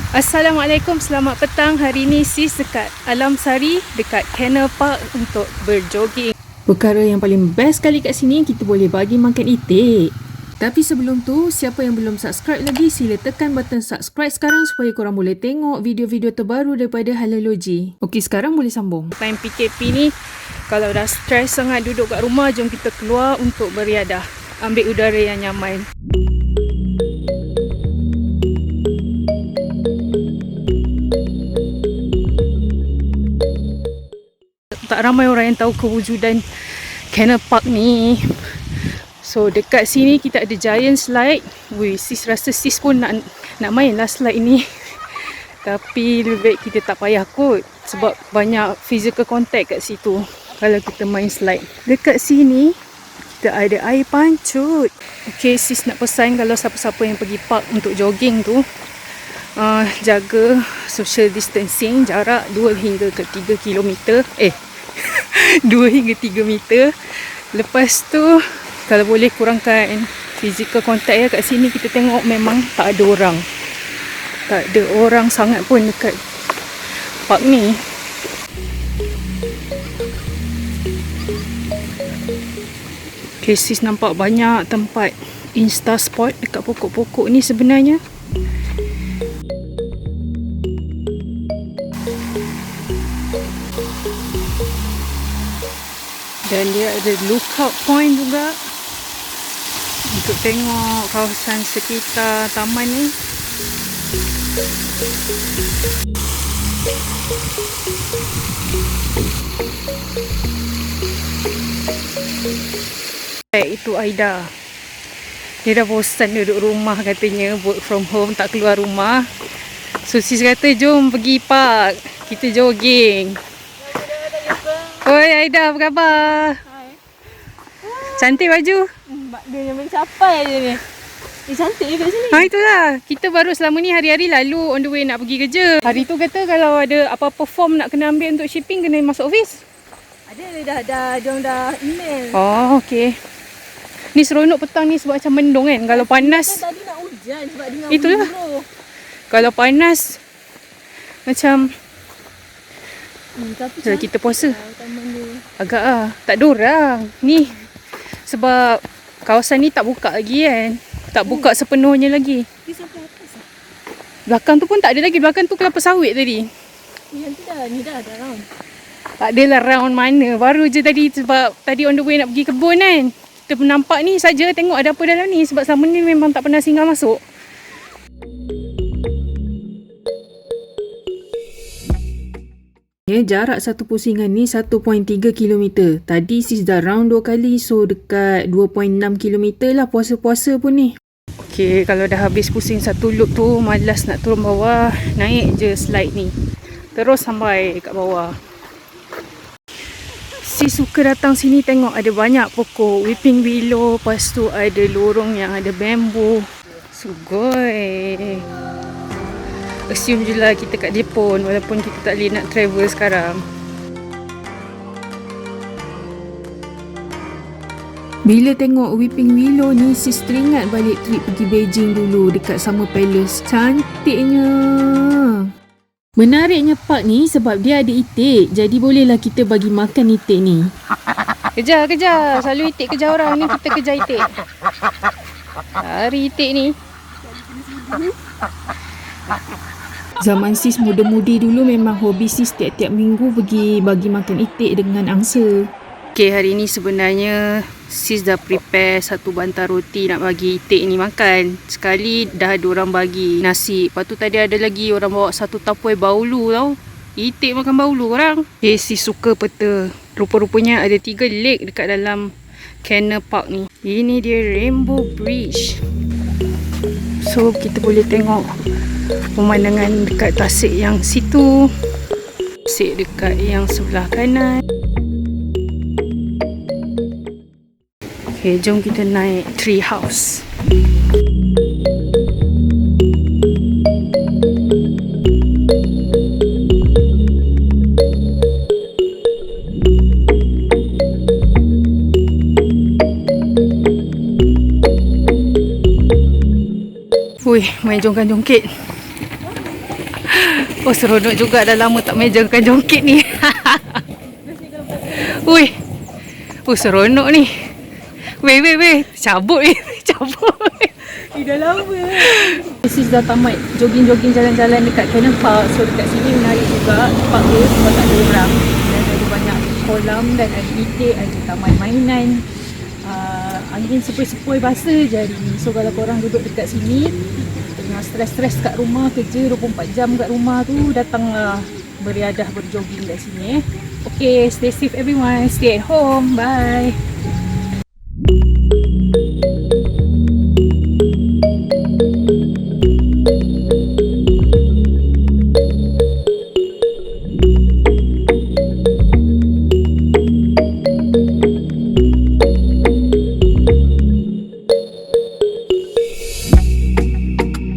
Assalamualaikum, selamat petang. Hari ni sis dekat Alam Sari, dekat Canal Park untuk berjoging. Perkara yang paling best kali kat sini, kita boleh bagi makan itik. Tapi sebelum tu, siapa yang belum subscribe lagi, sila tekan button subscribe sekarang supaya korang boleh tengok video-video terbaru daripada Halalogy. Okey, sekarang boleh sambung. Time PKP ni, kalau dah stres sangat duduk kat rumah, jom kita keluar untuk beriadah. Ambil udara yang nyaman. Tak ramai orang yang tahu kewujudan Canal Park ni. So dekat sini kita ada giant slide. Wih, sis rasa sis pun nak main lah slide ni. Tapi lebih baik kita tak payah kot, sebab banyak physical contact kat situ kalau kita main slide. Dekat sini kita ada air pancut. Okay, sis nak pesan kalau siapa-siapa yang pergi park untuk jogging tu, jaga social distancing, jarak 2 hingga ke 3 kilometer. 2 hingga 3 meter. Lepas tu kalau boleh kurangkan physical contact ya. Kat sini kita tengok memang tak ada orang. Tak ada orang sangat pun dekat park ni. Okay, sis nampak banyak tempat insta spot dekat pokok-pokok ni sebenarnya. Dan dia ada lookout point juga untuk tengok kawasan sekitar taman ni. Itu Aida. Dia dah bosan duduk rumah katanya, work from home, tak keluar rumah. So sis kata jom pergi park, kita jogging. Oi Aida, apa khabar? Hai. Cantik baju. Dia yang mencapai je ni. Cantik je kat sini. Itulah. Kita baru selama ni hari-hari lalu on the way nak pergi kerja. Hari tu kata kalau ada apa-apa form nak kena ambil untuk shipping, kena masuk office. Ada diorang dah email. Oh, okey. Ni seronok petang ni sebab macam mendung kan. Kalau panas, Tadi nak hujan sebab dengar itulah. buruh. Kalau panas macam Tapi kalau kita puasa taman dia. agak tak ada orang. Ni sebab kawasan ni tak buka lagi kan. Tak buka sepenuhnya lagi. Dia sampai atas lah. Belakang tu pun tak ada lagi. Belakang tu kelapa sawit tadi. Yang tu dah, ni dah round. Tak adalah round mana. Baru je tadi sebab tadi on the way nak pergi kebun kan. Kita nampak ni saja, tengok ada apa dalam ni. Sebab selama ni memang tak pernah singgah masuk. Jarak satu pusingan ni 1.3 km. Tadi sis dah round 2 kali. So dekat 2.6 km lah puasa-puasa pun ni. Okay, kalau dah habis pusing satu loop tu, malas nak turun bawah, naik je slide ni. Terus sampai kat bawah. Sis suka datang sini tengok ada banyak pokok weeping willow. Lepas tu ada lorong yang ada bambu. Sugoi. Assume je lah kita kat Jepun walaupun kita tak boleh nak travel sekarang. Bila tengok weeping willow ni, sis teringat balik trip pergi Beijing dulu dekat Summer Palace. Cantiknya. Menariknya park ni sebab dia ada itik. Jadi bolehlah kita bagi makan itik ni. Kejar. Selalu itik kejar orang, ni kita kejar itik. Lari itik ni. Zaman sis muda-mudi dulu memang hobi sis tiap-tiap minggu pergi bagi makan itik dengan angsa. Okay, hari ni sebenarnya sis dah prepare satu bantal roti nak bagi itik ni makan. Sekali dah ada orang bagi nasi. Lepas tu tadi ada lagi orang bawa satu tapuai baulu tau. Itik makan baulu orang. Okay, sis suka peta. Rupa-rupanya ada 3 lake dekat dalam Canal Park ni. Ini dia Rainbow Bridge. So kita boleh tengok pemandangan dekat tasik yang situ, tasik dekat yang sebelah kanan. Okay, jom kita naik tree house. Wih, main jongkan-jongkit. Oh, seronok juga, dah lama tak main jangkan jongkit ni. Ui. Oh, seronok ni. Weh. Cabut ni. Cabut. Dah lama. Sis dah tamat jogging-jogging jalan-jalan dekat Cannon Park. So dekat sini menarik juga park dia sebab tak ada orang. Dan ada banyak kolam dan ada itik, ada taman mainan. Angin sepoi-sepoi basah je hari ni. So kalau korang duduk dekat sini tengah stres-stres kat rumah, kerja 24 jam kat rumah tu, datanglah beriadah berjogging kat sini. Okay, stay safe everyone. Stay at home. Bye.